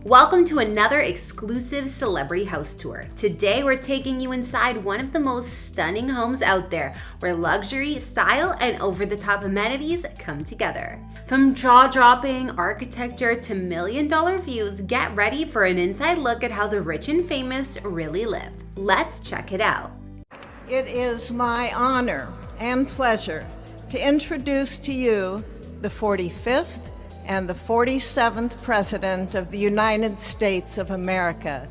Welcome to another exclusive celebrity house tour. Today we're taking you inside one of the most stunning homes out there, where luxury, style, and over-the-top amenities come together. From jaw-dropping architecture to million-dollar views, get ready for an inside look at how the rich and famous really live. Let's check it out. It is my honor and pleasure to introduce to you the 45th and the 47th President of the United States of America,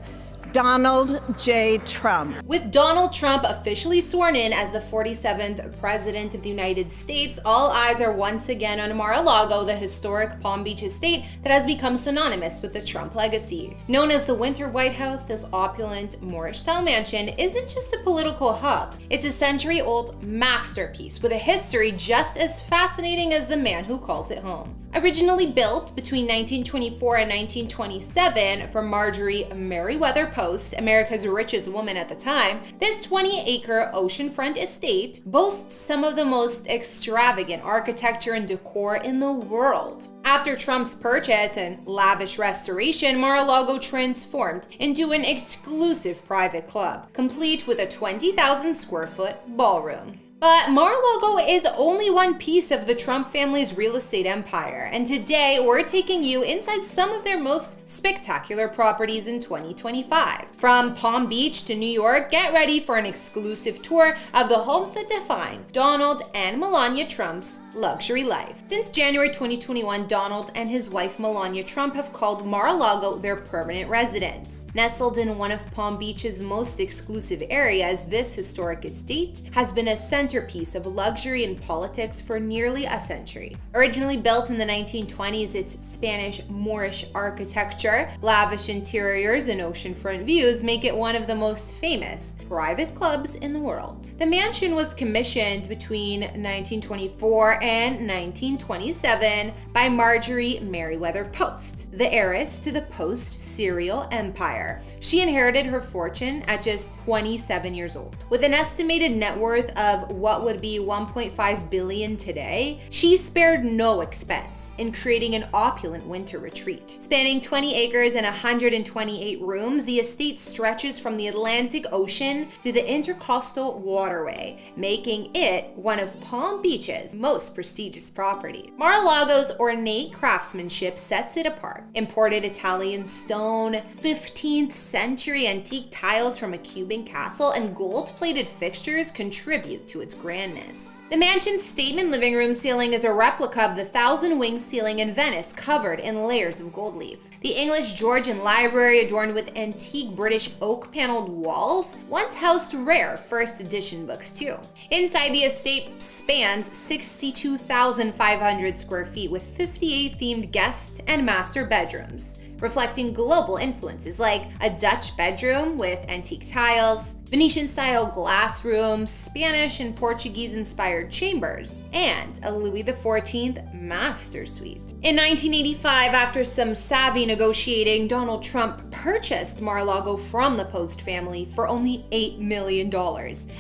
Donald J. Trump. With Donald Trump officially sworn in as the 47th President of the United States, all eyes are once again on Mar-a-Lago, the historic Palm Beach estate that has become synonymous with the Trump legacy. Known as the Winter White House, this opulent Moorish-style mansion isn't just a political hub. It's a century-old masterpiece with a history just as fascinating as the man who calls it home. Originally built between 1924 and 1927 for Marjorie Merriweather Post, America's richest woman at the time, this 20-acre oceanfront estate boasts some of the most extravagant architecture and decor in the world. After Trump's purchase and lavish restoration, Mar-a-Lago transformed into an exclusive private club, complete with a 20,000 square foot ballroom. But Mar-a-Lago is only one piece of the Trump family's real estate empire, and today we're taking you inside some of their most spectacular properties in 2025. From Palm Beach to New York, get ready for an exclusive tour of the homes that define Donald and Melania Trump's luxury life. Since January 2021, Donald and his wife Melania Trump have called Mar-a-Lago their permanent residence. Nestled in one of Palm Beach's most exclusive areas, this historic estate has been a centerpiece of luxury and politics for nearly a century. Originally built in the 1920s, its Spanish Moorish architecture, lavish interiors, and oceanfront views make it one of the most famous private clubs in the world. The mansion was commissioned between 1924 and 1927 by Marjorie Merriweather Post, the heiress to the Post cereal empire. She inherited her fortune at just 27 years old. With an estimated net worth of what would be $1.5 billion today, she spared no expense in creating an opulent winter retreat. Spanning 20 acres and 128 rooms, the estate stretches from the Atlantic Ocean to the Intercoastal Waterway, making it one of Palm Beach's most prestigious properties. Mar-a-Lago's ornate craftsmanship sets it apart. Imported Italian stone, 15th century antique tiles from a Cuban castle, and gold-plated fixtures contribute to its grandness. The mansion's statement living room ceiling is a replica of the 1,000-wing ceiling in Venice, covered in layers of gold leaf. The English Georgian library, adorned with antique British oak-paneled walls, once housed rare first edition books too. Inside, the estate spans 62,500 square feet with 58 themed guest and master bedrooms, reflecting global influences like a Dutch bedroom with antique tiles, Venetian-style glass rooms, Spanish and Portuguese-inspired chambers, and a Louis XIV master suite. In 1985, after some savvy negotiating, Donald Trump purchased Mar-a-Lago from the Post family for only $8 million,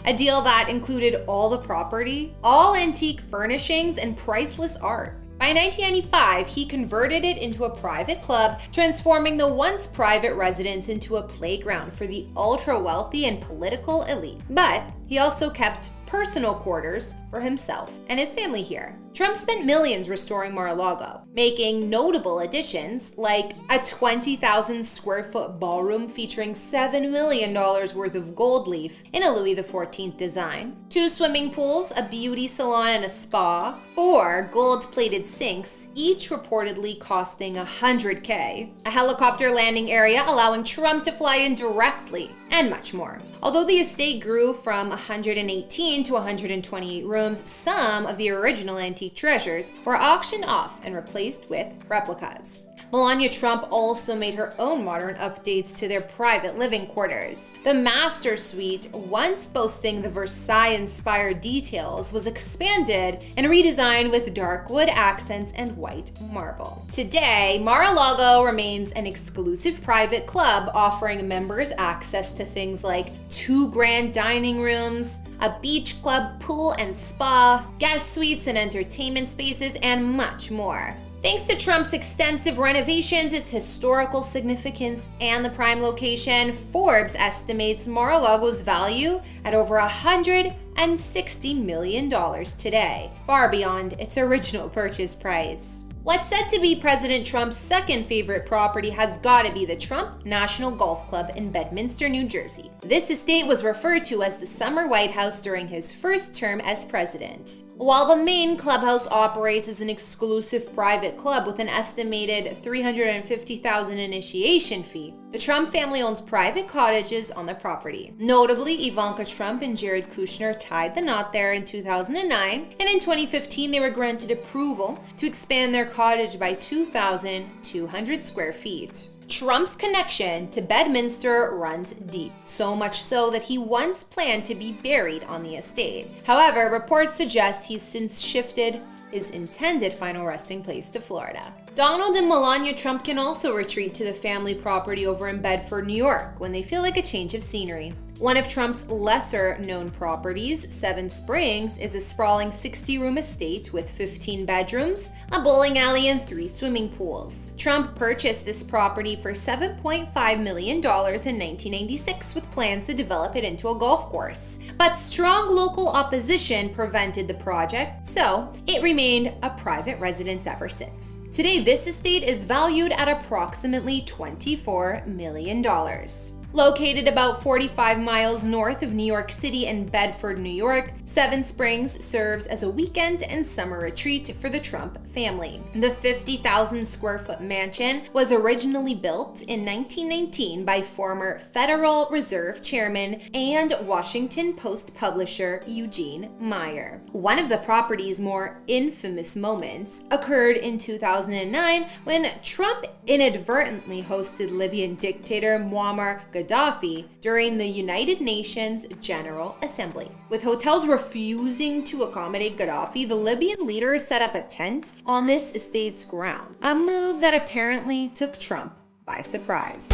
a deal that included all the property, all antique furnishings, and priceless art. By 1995, he converted it into a private club, transforming the once private residence into a playground for the ultra-wealthy and political elite. But he also kept personal quarters for himself and his family here. Trump spent millions restoring Mar-a-Lago, making notable additions like a 20,000 square foot ballroom featuring $7 million worth of gold leaf in a Louis XIV design, 2 swimming pools, a beauty salon, and a spa, 4 gold-plated sinks, each reportedly costing $100K, a helicopter landing area allowing Trump to fly in directly, and much more. Although the estate grew from 118 to 128 rooms, some of the original antique treasures were auctioned off and replaced with replicas. Melania Trump also made her own modern updates to their private living quarters. The master suite, once boasting the Versailles-inspired details, was expanded and redesigned with dark wood accents and white marble. Today, Mar-a-Lago remains an exclusive private club, offering members access to things like 2 grand dining rooms, a beach club, pool and spa, guest suites and entertainment spaces, and much more. Thanks to Trump's extensive renovations, its historical significance, and the prime location, Forbes estimates Mar-a-Lago's value at over $160 million today, far beyond its original purchase price. What's said to be President Trump's second favorite property has gotta be the Trump National Golf Club in Bedminster, New Jersey. This estate was referred to as the Summer White House during his first term as president. While the main clubhouse operates as an exclusive private club with an estimated $350,000 initiation fee, the Trump family owns private cottages on the property. Notably, Ivanka Trump and Jared Kushner tied the knot there in 2009, and in 2015 they were granted approval to expand their cottage by 2,200 square feet. Trump's connection to Bedminster runs deep, so much so that he once planned to be buried on the estate. However, reports suggest he's since shifted his intended final resting place to Florida. Donald and Melania Trump can also retreat to the family property over in Bedford, New York, when they feel like a change of scenery. One of Trump's lesser-known properties, Seven Springs, is a sprawling 60-room estate with 15 bedrooms, a bowling alley, and 3 swimming pools. Trump purchased this property for $7.5 million in 1996 with plans to develop it into a golf course. But strong local opposition prevented the project, so it remained a private residence ever since. Today, this estate is valued at approximately $24 million. Located about 45 miles north of New York City in Bedford, New York, Seven Springs serves as a weekend and summer retreat for the Trump family. The 50,000 square foot mansion was originally built in 1919 by former Federal Reserve Chairman and Washington Post publisher Eugene Meyer. One of the property's more infamous moments occurred in 2009 when Trump inadvertently hosted Libyan dictator Muammar Gaddafi during the United Nations General Assembly. With hotels refusing to accommodate Gaddafi, the Libyan leader set up a tent on this estate's ground, a move that apparently took Trump by surprise.